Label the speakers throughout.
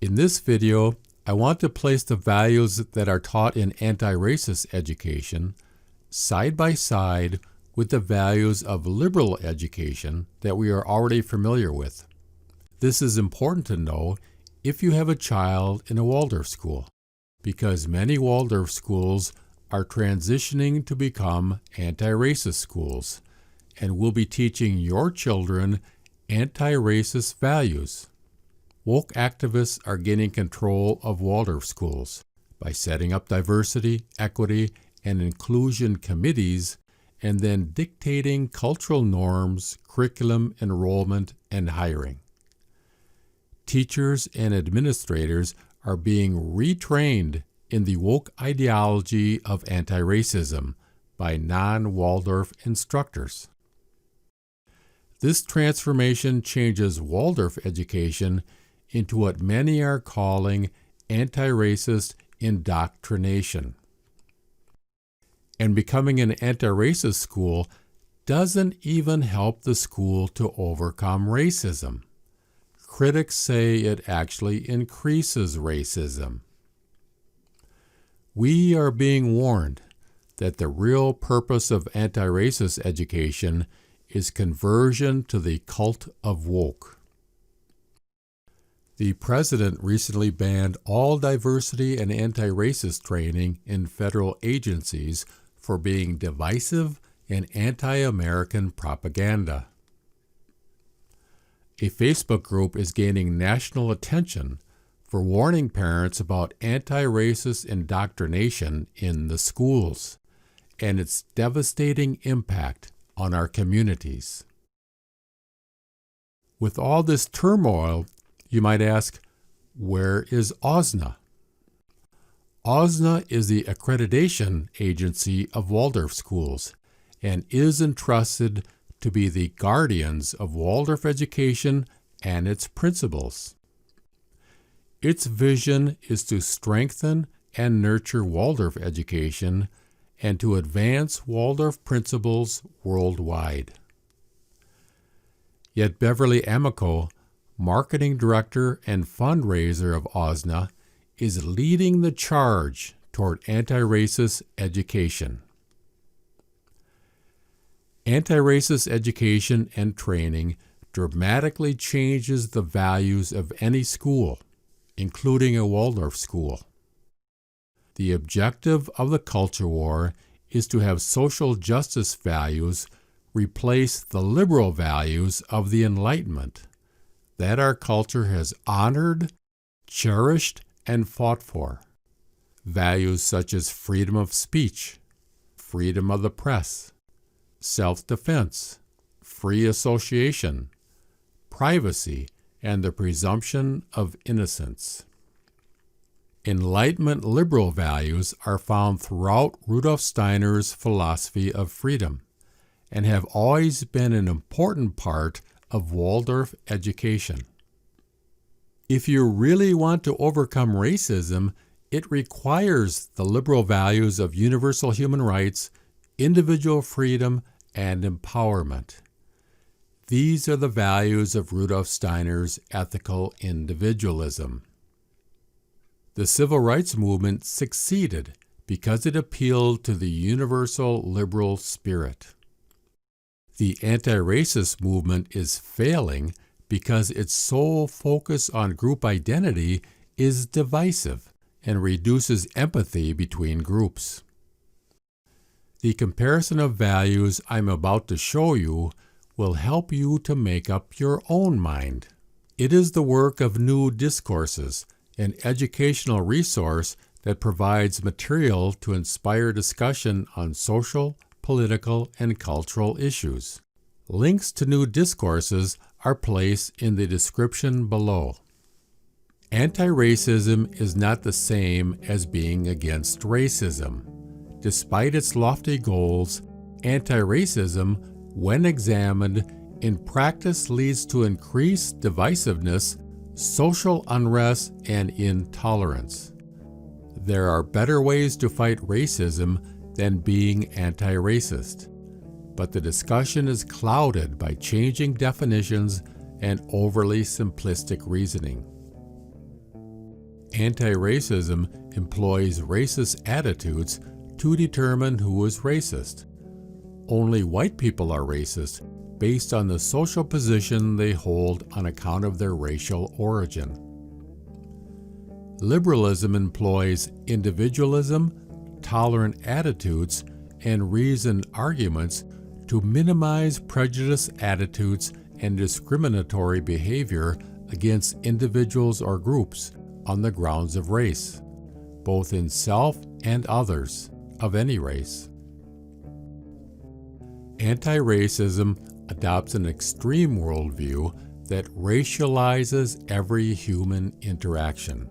Speaker 1: In this video, I want to place the values that are taught in anti-racist education side by side with the values of liberal education that we are already familiar with. This is important to know if you have a child in a Waldorf school, because many Waldorf schools are transitioning to become anti-racist schools and will be teaching your children anti-racist values. Woke activists are gaining control of Waldorf schools by setting up diversity, equity, and inclusion committees and then dictating cultural norms, curriculum, enrollment, and hiring. Teachers and administrators are being retrained in the woke ideology of anti-racism by non-Waldorf instructors. This transformation changes Waldorf education into what many are calling anti-racist indoctrination. And becoming an anti-racist school doesn't even help the school to overcome racism. Critics say it actually increases racism. We are being warned that the real purpose of anti-racist education is conversion to the cult of woke. The president recently banned all diversity and anti-racist training in federal agencies for being divisive and anti-American propaganda. A Facebook group is gaining national attention for warning parents about anti-racist indoctrination in the schools and its devastating impact on our communities. With all this turmoil, you might ask, where is AWSNA? AWSNA is the accreditation agency of Waldorf schools and is entrusted to be the guardians of Waldorf education and its principles. Its vision is to strengthen and nurture Waldorf education and to advance Waldorf principles worldwide. Yet Beverly Amico, marketing director and fundraiser of AWSNA, is leading the charge toward anti-racist education. Anti-racist education and training dramatically changes the values of any school, including a Waldorf school. The objective of the culture war is to have social justice values replace the liberal values of the Enlightenment that our culture has honored, cherished, and fought for. Values such as freedom of speech, freedom of the press, self-defense, free association, privacy, and the presumption of innocence. Enlightenment liberal values are found throughout Rudolf Steiner's philosophy of freedom and have always been an important part of Waldorf education. If you really want to overcome racism, it requires the liberal values of universal human rights, individual freedom, and empowerment. These are the values of Rudolf Steiner's ethical individualism. The civil rights movement succeeded because it appealed to the universal liberal spirit. The anti-racist movement is failing because its sole focus on group identity is divisive and reduces empathy between groups. The comparison of values I'm about to show you will help you to make up your own mind. It is the work of New Discourses, an educational resource that provides material to inspire discussion on social, political, and cultural issues. Links to New Discourses are placed in the description below. Anti-racism is not the same as being against racism. Despite its lofty goals, anti-racism, when examined, in practice leads to increased divisiveness, social unrest, and intolerance. There are better ways to fight racism than being anti-racist, but the discussion is clouded by changing definitions and overly simplistic reasoning. Anti-racism employs racist attitudes to determine who is racist. Only white people are racist based on the social position they hold on account of their racial origin. Liberalism employs individualism, tolerant attitudes, and reasoned arguments to minimize prejudiced attitudes and discriminatory behavior against individuals or groups on the grounds of race, both in self and others of any race. Anti-racism adopts an extreme worldview that racializes every human interaction.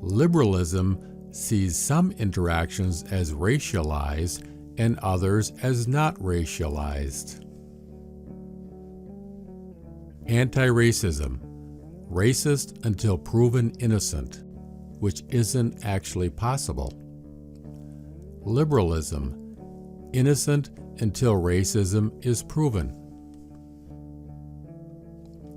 Speaker 1: Liberalism sees some interactions as racialized and others as not racialized. Anti-racism, racist until proven innocent, which isn't actually possible. Liberalism, innocent until racism is proven.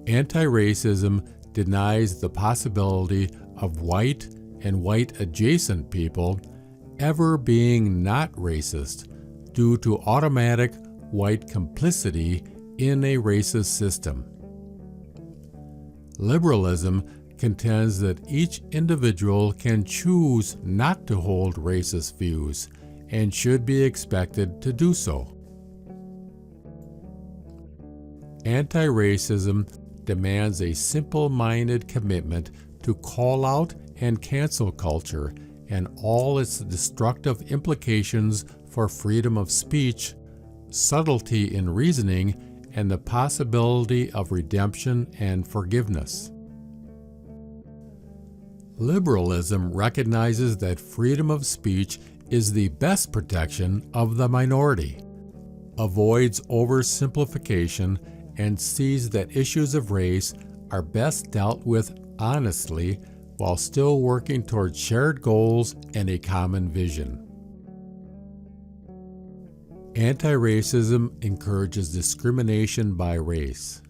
Speaker 1: Anti-racism denies the possibility of white and white-adjacent people ever being not racist due to automatic white complicity in a racist system. Liberalism contends that each individual can choose not to hold racist views and should be expected to do so. Anti-racism demands a simple-minded commitment to call out and cancel culture and all its destructive implications for freedom of speech, subtlety in reasoning, and the possibility of redemption and forgiveness. Liberalism recognizes that freedom of speech is the best protection of the minority, avoids oversimplification, and sees that issues of race are best dealt with honestly while still working toward shared goals and a common vision. Anti-racism encourages discrimination by race.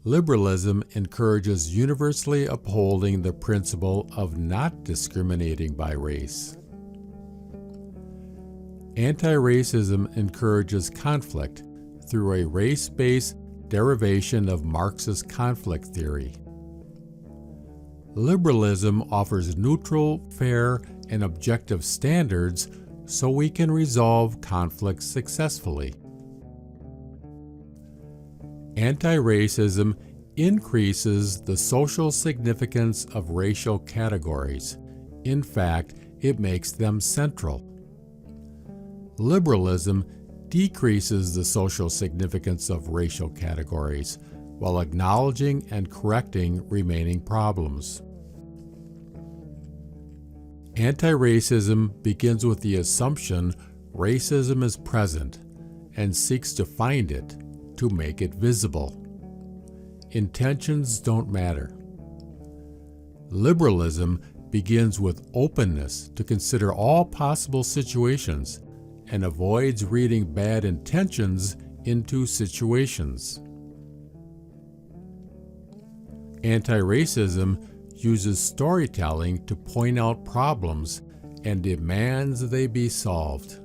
Speaker 1: Liberalism encourages universally upholding the principle of not discriminating by race. Anti-racism encourages conflict through a race-based derivation of Marxist conflict theory. Liberalism offers neutral, fair, and objective standards so we can resolve conflicts successfully. Anti-racism increases the social significance of racial categories. In fact, it makes them central. Liberalism decreases the social significance of racial categories while acknowledging and correcting remaining problems. Anti-racism begins with the assumption racism is present and seeks to find it, to make it visible. Intentions don't matter. Liberalism begins with openness to consider all possible situations and avoids reading bad intentions into situations. Anti-racism uses storytelling to point out problems and demands they be solved.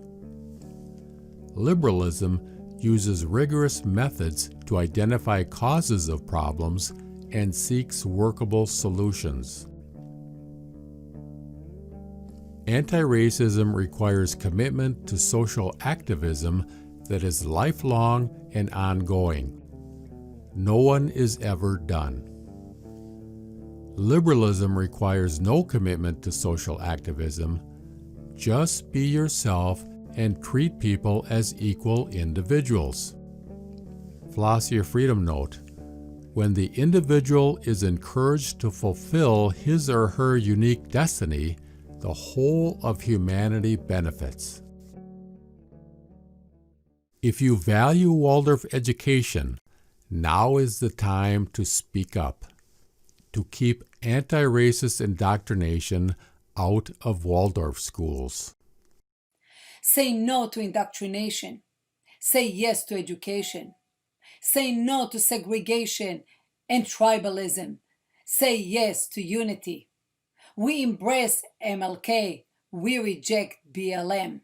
Speaker 1: Liberalism uses rigorous methods to identify causes of problems and seeks workable solutions. Anti-racism requires commitment to social activism that is lifelong and ongoing. No one is ever done. Liberalism requires no commitment to social activism. Just be yourself and treat people as equal individuals. Floss Your Freedom Note: when the individual is encouraged to fulfill his or her unique destiny, the whole of humanity benefits. If you value Waldorf education, now is the time to speak up, to keep anti-racist indoctrination out of Waldorf schools.
Speaker 2: Say no to indoctrination. Say yes to education. Say no to segregation and tribalism. Say yes to unity. We embrace MLK. We reject BLM.